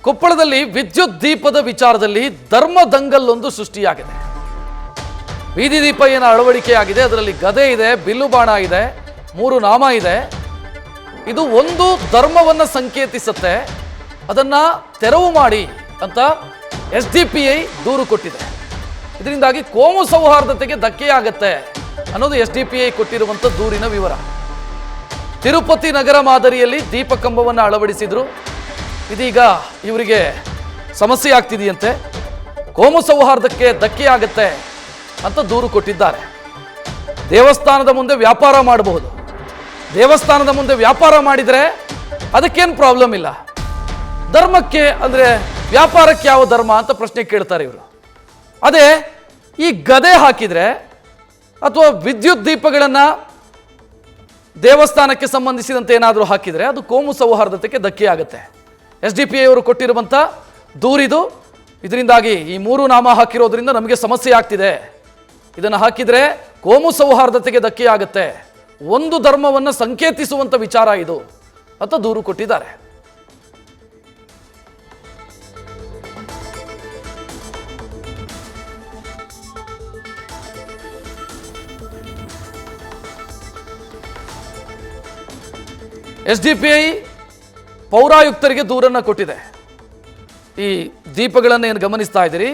ಕೊಪ್ಪಳದಲ್ಲಿ ವಿದ್ಯುತ್ ದೀಪದ ವಿಚಾರದಲ್ಲಿ ಧರ್ಮ ದಂಗಲ್ಲೊಂದು ಸೃಷ್ಟಿಯಾಗಿದೆ. ಬೀದಿ ದೀಪ ಏನು ಅಳವಡಿಕೆಯಾಗಿದೆ, ಅದರಲ್ಲಿ ಗದೆ ಇದೆ, ಬಿಲ್ಲು ಬಾಣ ಇದೆ, 3 ನಾಮ ಇದೆ. ಇದು ಒಂದು ಧರ್ಮವನ್ನು ಸಂಕೇತಿಸುತ್ತೆ, ಅದನ್ನ ತೆರವು ಮಾಡಿ ಅಂತ SDPI ದೂರು ಕೊಟ್ಟಿದೆ. ಇದರಿಂದಾಗಿ ಕೋಮು ಸೌಹಾರ್ದತೆಗೆ ಧಕ್ಕೆಯಾಗತ್ತೆ ಅನ್ನೋದು SDPI ಕೊಟ್ಟಿರುವಂಥ ದೂರಿನ ವಿವರ. ತಿರುಪತಿ ನಗರ ಮಾದರಿಯಲ್ಲಿ ದೀಪಕಂಬವನ್ನು ಅಳವಡಿಸಿದ್ರು. ಇದೀಗ ಇವರಿಗೆ ಸಮಸ್ಯೆ ಆಗ್ತಿದೆಯಂತೆ, ಕೋಮು ಸೌಹಾರ್ದಕ್ಕೆ ಧಕ್ಕೆಯಾಗತ್ತೆ ಅಂತ ದೂರು ಕೊಟ್ಟಿದ್ದಾರೆ. ದೇವಸ್ಥಾನದ ಮುಂದೆ ವ್ಯಾಪಾರ ಮಾಡಬಹುದು, ದೇವಸ್ಥಾನದ ಮುಂದೆ ವ್ಯಾಪಾರ ಮಾಡಿದರೆ ಅದಕ್ಕೇನು ಪ್ರಾಬ್ಲಮ್ ಇಲ್ಲ. ಧರ್ಮಕ್ಕೆ ಅಂದರೆ ವ್ಯಾಪಾರಕ್ಕೆ ಯಾವ ಧರ್ಮ ಅಂತ ಪ್ರಶ್ನೆ ಕೇಳ್ತಾರೆ ಇವರು. ಅದೇ ಈ ಗದೆ ಹಾಕಿದರೆ ಅಥವಾ ವಿದ್ಯುತ್ ದೀಪಗಳನ್ನು ದೇವಸ್ಥಾನಕ್ಕೆ ಸಂಬಂಧಿಸಿದಂತೆ ಏನಾದರೂ ಹಾಕಿದರೆ ಅದು ಕೋಮು ಸೌಹಾರ್ದತೆಗೆ ಧಕ್ಕೆ ಆಗುತ್ತೆ. SDPI ಅವರು ಕೊಟ್ಟಿರುವಂಥ ದೂರಿದು. ಇದರಿಂದಾಗಿ ಈ 3 ನಾಮ ಹಾಕಿರೋದ್ರಿಂದ ನಮಗೆ ಸಮಸ್ಯೆ ಆಗ್ತಿದೆ, ಇದನ್ನು ಹಾಕಿದರೆ ಕೋಮು ಸೌಹಾರ್ದತೆಗೆ ಧಕ್ಕೆ ಆಗುತ್ತೆ, ಒಂದು ಧರ್ಮವನ್ನು ಸಂಕೇತಿಸುವಂಥ ವಿಚಾರ ಇದು ಅಂತ ದೂರು ಕೊಟ್ಟಿದ್ದಾರೆ. SDPI ಪೌರಾಯುಕ್ತರಿಗೆ ದೂರನ್ನು ಕೊಟ್ಟಿದೆ. ಈ ದೀಪಗಳನ್ನು ಏನು ಗಮನಿಸ್ತಾ ಇದ್ದೀರಿ,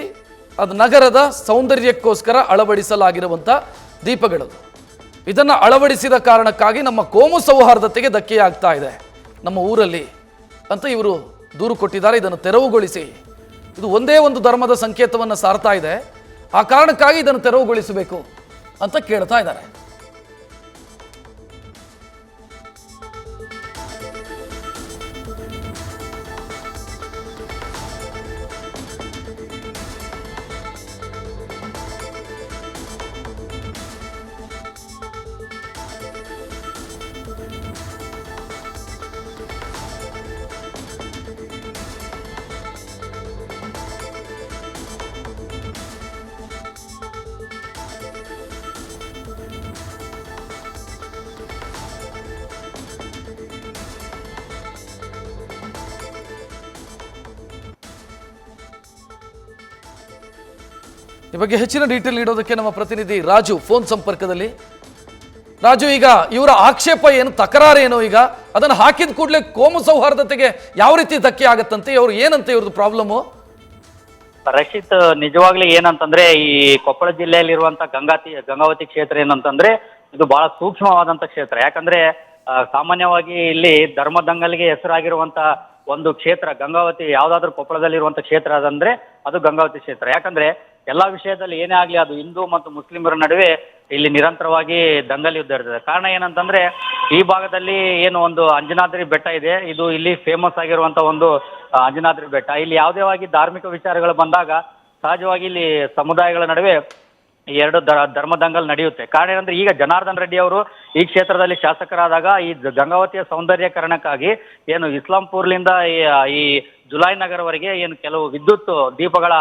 ಅದು ನಗರದ ಸೌಂದರ್ಯಕ್ಕೋಸ್ಕರ ಅಳವಡಿಸಲಾಗಿರುವಂಥ ದೀಪಗಳು. ಇದನ್ನು ಅಳವಡಿಸಿದ ಕಾರಣಕ್ಕಾಗಿ ನಮ್ಮ ಕೋಮು ಸೌಹಾರ್ದತೆಗೆ ಧಕ್ಕೆಯಾಗ್ತಾ ಇದೆ ನಮ್ಮ ಊರಲ್ಲಿ ಅಂತ ಇವರು ದೂರು ಕೊಟ್ಟಿದ್ದಾರೆ. ಇದನ್ನು ತೆರವುಗೊಳಿಸಿ, ಇದು ಒಂದೇ ಒಂದು ಧರ್ಮದ ಸಂಕೇತವನ್ನು ಸಾರ್ತಾ ಇದೆ, ಆ ಕಾರಣಕ್ಕಾಗಿ ಇದನ್ನು ತೆರವುಗೊಳಿಸಬೇಕು ಅಂತ ಕೇಳ್ತಾ ಇದ್ದಾರೆ. ಈ ಬಗ್ಗೆ ಹೆಚ್ಚಿನ ಡೀಟೇಲ್ ನೀಡೋದಕ್ಕೆ ನಮ್ಮ ಪ್ರತಿನಿಧಿ ರಾಜು ಫೋನ್ ಸಂಪರ್ಕದಲ್ಲಿ. ರಾಜು, ಈಗ ಇವರ ಆಕ್ಷೇಪ ಏನು, ತಕರಾರು ಏನು, ಈಗ ಅದನ್ನು ಹಾಕಿದ ಕೂಡಲೇ ಕೋಮು ಸೌಹಾರ್ದತೆಗೆ ಯಾವ ರೀತಿ ಧಕ್ಕೆ ಆಗತ್ತಂತೆ, ಇವ್ರು ಏನಂತೆ ಇವ್ರದ್ದು ಪ್ರಾಬ್ಲಮ್ಮು? ರಕ್ಷಿತ್, ನಿಜವಾಗ್ಲೂ ಏನಂತಂದ್ರೆ ಈ ಕೊಪ್ಪಳ ಜಿಲ್ಲೆಯಲ್ಲಿರುವಂತ ಗಂಗಾವತಿ ಕ್ಷೇತ್ರ ಏನಂತಂದ್ರೆ ಇದು ಬಹಳ ಸೂಕ್ಷ್ಮವಾದಂತ ಕ್ಷೇತ್ರ. ಯಾಕಂದ್ರೆ ಸಾಮಾನ್ಯವಾಗಿ ಇಲ್ಲಿ ಧರ್ಮದಂಗಲ್ಗೆ ಹೆಸರಾಗಿರುವಂತ ಒಂದು ಕ್ಷೇತ್ರ ಗಂಗಾವತಿ. ಯಾವ್ದಾದ್ರು ಕೊಪ್ಪಳದಲ್ಲಿರುವಂತ ಕ್ಷೇತ್ರ ಅದಂದ್ರೆ ಅದು ಗಂಗಾವತಿ ಕ್ಷೇತ್ರ. ಯಾಕಂದ್ರೆ ಎಲ್ಲಾ ವಿಷಯದಲ್ಲಿ ಏನೇ ಆಗ್ಲಿ ಅದು ಹಿಂದೂ ಮತ್ತು ಮುಸ್ಲಿಮರ ನಡುವೆ ಇಲ್ಲಿ ನಿರಂತರವಾಗಿ ದಂಗಲ್ ಯುದ್ಧ ಇರ್ತದೆ. ಕಾರಣ ಏನಂತಂದ್ರೆ ಈ ಭಾಗದಲ್ಲಿ ಏನು ಒಂದು ಅಂಜನಾದ್ರಿ ಬೆಟ್ಟ ಇದೆ, ಇದು ಇಲ್ಲಿ ಫೇಮಸ್ ಆಗಿರುವಂತ ಒಂದು ಅಂಜನಾದ್ರಿ ಬೆಟ್ಟ. ಇಲ್ಲಿ ಯಾವುದೇ ಧಾರ್ಮಿಕ ವಿಚಾರಗಳು ಬಂದಾಗ ಸಹಜವಾಗಿ ಇಲ್ಲಿ ಸಮುದಾಯಗಳ ನಡುವೆ 2 ಧರ್ಮ ದಂಗಲ್ ನಡೆಯುತ್ತೆ. ಕಾರಣ ಏನಂದ್ರೆ ಈಗ ಜನಾರ್ದನ್ ರೆಡ್ಡಿ ಅವರು ಈ ಕ್ಷೇತ್ರದಲ್ಲಿ ಶಾಸಕರಾದಾಗ ಈ ಗಂಗಾವತಿಯ ಸೌಂದರ್ಯಕರಣಕ್ಕಾಗಿ ಏನು ಇಸ್ಲಾಂಪುರ್ಲಿಂದ ಈ ಜುಲೈ ನಗರವರೆಗೆ ಏನು ಕೆಲವು ವಿದ್ಯುತ್ ದೀಪಗಳ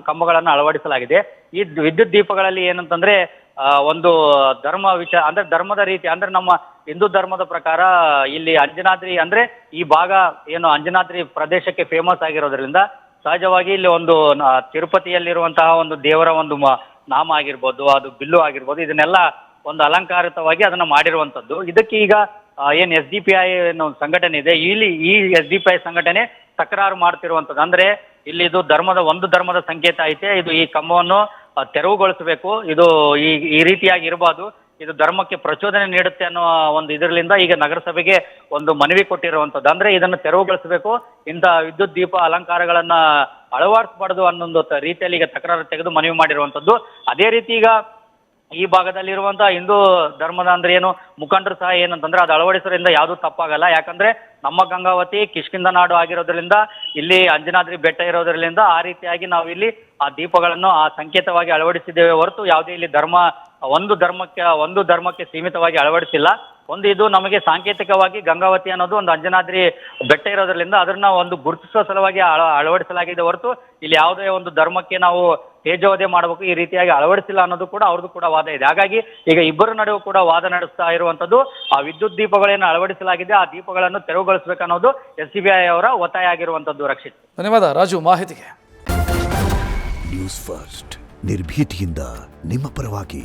ಕಂಬಗಳನ್ನು ಅಳವಡಿಸಲಾಗಿದೆ. ಈ ವಿದ್ಯುತ್ ದೀಪಗಳಲ್ಲಿ ಏನಂತಂದ್ರೆ ಒಂದು ಧರ್ಮ ವಿಚಾರ ಅಂದ್ರೆ ಧರ್ಮದ ರೀತಿ ಅಂದ್ರೆ ನಮ್ಮ ಹಿಂದೂ ಧರ್ಮದ ಪ್ರಕಾರ ಇಲ್ಲಿ ಅಂಜನಾದ್ರಿ ಅಂದ್ರೆ ಈ ಭಾಗ ಏನು ಅಂಜನಾದ್ರಿ ಪ್ರದೇಶಕ್ಕೆ ಫೇಮಸ್ ಆಗಿರೋದ್ರಿಂದ ಸಹಜವಾಗಿ ಇಲ್ಲಿ ಒಂದು ತಿರುಪತಿಯಲ್ಲಿರುವಂತಹ ಒಂದು ದೇವರ ಒಂದು ನಾಮ ಆಗಿರ್ಬೋದು, ಅದು ಬಿಲ್ಲು ಆಗಿರ್ಬೋದು, ಇದನ್ನೆಲ್ಲ ಒಂದು ಅಲಂಕಾರಿತವಾಗಿ ಅದನ್ನ ಮಾಡಿರುವಂತದ್ದು. ಇದಕ್ಕೆ ಈಗ ಏನ್ SDPI ಅನ್ನೋ ಸಂಘಟನೆ ಇದೆ, ಇಲ್ಲಿ ಈ SDPI ಸಂಘಟನೆ ತಕರಾರು ಮಾಡ್ತಿರುವಂಥದ್ದು. ಅಂದ್ರೆ ಇಲ್ಲಿ ಇದು ಒಂದು ಧರ್ಮದ ಸಂಕೇತ ಐತೆ, ಇದು ಈ ಕಂಬವನ್ನು ತೆರವುಗೊಳಿಸಬೇಕು, ಇದು ಈ ರೀತಿಯಾಗಿ ಇರಬಾರ್ದು, ಇದು ಧರ್ಮಕ್ಕೆ ಪ್ರಚೋದನೆ ನೀಡುತ್ತೆ ಅನ್ನೋ ಒಂದು ಇದರಿಂದ ಈಗ ನಗರಸಭೆಗೆ ಒಂದು ಮನವಿ ಕೊಟ್ಟಿರುವಂಥದ್ದು. ಅಂದ್ರೆ ಇದನ್ನು ತೆರವುಗೊಳಿಸಬೇಕು, ಇಂಥ ವಿದ್ಯುತ್ ದೀಪ ಅಲಂಕಾರಗಳನ್ನ ಅಳವಡಿಸಬಾರ್ದು ಅನ್ನೊಂದು ರೀತಿಯಲ್ಲಿ ಈಗ ತಕರಾರು ತೆಗೆದು ಮನವಿ ಮಾಡಿರುವಂಥದ್ದು. ಅದೇ ರೀತಿ ಈಗ ಈ ಭಾಗದಲ್ಲಿರುವಂತಹ ಹಿಂದೂ ಧರ್ಮದ ಅಂದ್ರೆ ಏನು ಮುಖಂಡರು ಸಹ ಏನಂತಂದ್ರೆ ಅದು ಅಳವಡಿಸೋದ್ರಿಂದ ಯಾವುದೂ ತಪ್ಪಾಗಲ್ಲ. ಯಾಕಂದ್ರೆ ನಮ್ಮ ಗಂಗಾವತಿ ಕಿಷ್ಕಿಂಧ ನಾಡು ಆಗಿರೋದ್ರಿಂದ ಇಲ್ಲಿ ಅಂಜನಾದ್ರಿ ಬೆಟ್ಟ ಇರೋದ್ರಿಂದ ಆ ರೀತಿಯಾಗಿ ನಾವು ಇಲ್ಲಿ ಆ ದೀಪಗಳನ್ನು ಆ ಸಂಕೇತವಾಗಿ ಅಳವಡಿಸಿದ್ದೇವೆ ಹೊರತು ಯಾವುದೇ ಇಲ್ಲಿ ಒಂದು ಧರ್ಮಕ್ಕೆ ಸೀಮಿತವಾಗಿ ಅಳವಡಿಸಿಲ್ಲ. ಒಂದು ಇದು ನಮಗೆ ಸಾಂಕೇತಿಕವಾಗಿ ಗಂಗಾವತಿ ಅನ್ನೋದು ಒಂದು ಅಂಜನಾದ್ರಿ ಬೆಟ್ಟ ಇರೋದ್ರಿಂದ ಅದನ್ನ ಒಂದು ಗುರುತಿಸುವ ಸಲುವಾಗಿ ಅಳವಡಿಸಲಾಗಿದೆ ಹೊರತು ಇಲ್ಲಿ ಯಾವುದೇ ಒಂದು ಧರ್ಮಕ್ಕೆ ನಾವು ತೇಜೋವಧೆ ಮಾಡಬೇಕು ಈ ರೀತಿಯಾಗಿ ಅಳವಡಿಸಿಲ್ಲ ಅನ್ನೋದು ಕೂಡ ಅವ್ರದ್ದು ಕೂಡ ವಾದ ಇದೆ. ಹಾಗಾಗಿ ಈಗ ಇಬ್ಬರ ನಡುವೆ ಕೂಡ ವಾದ ನಡೆಸ್ತಾ ಇರುವಂತದ್ದು ಆ ವಿದ್ಯುತ್ ದೀಪಗಳನ್ನು ಅಳವಡಿಸಲಾಗಿದೆ, ಆ ದೀಪಗಳನ್ನು ತೆರವುಗೊಳಿಸಬೇಕನ್ನೋದು SCBI ಅವರ ಒತ್ತಾಯ ಆಗಿರುವಂತದ್ದು. ರಕ್ಷಿತ್, ಧನ್ಯವಾದ ರಾಜು ಮಾಹಿತಿಗೆ. ನ್ಯೂಸ್ ಫಸ್ಟ್ ನಿರ್ಭೀತಿಯಿಂದ ನಿಮ್ಮ ಪರವಾಗಿ.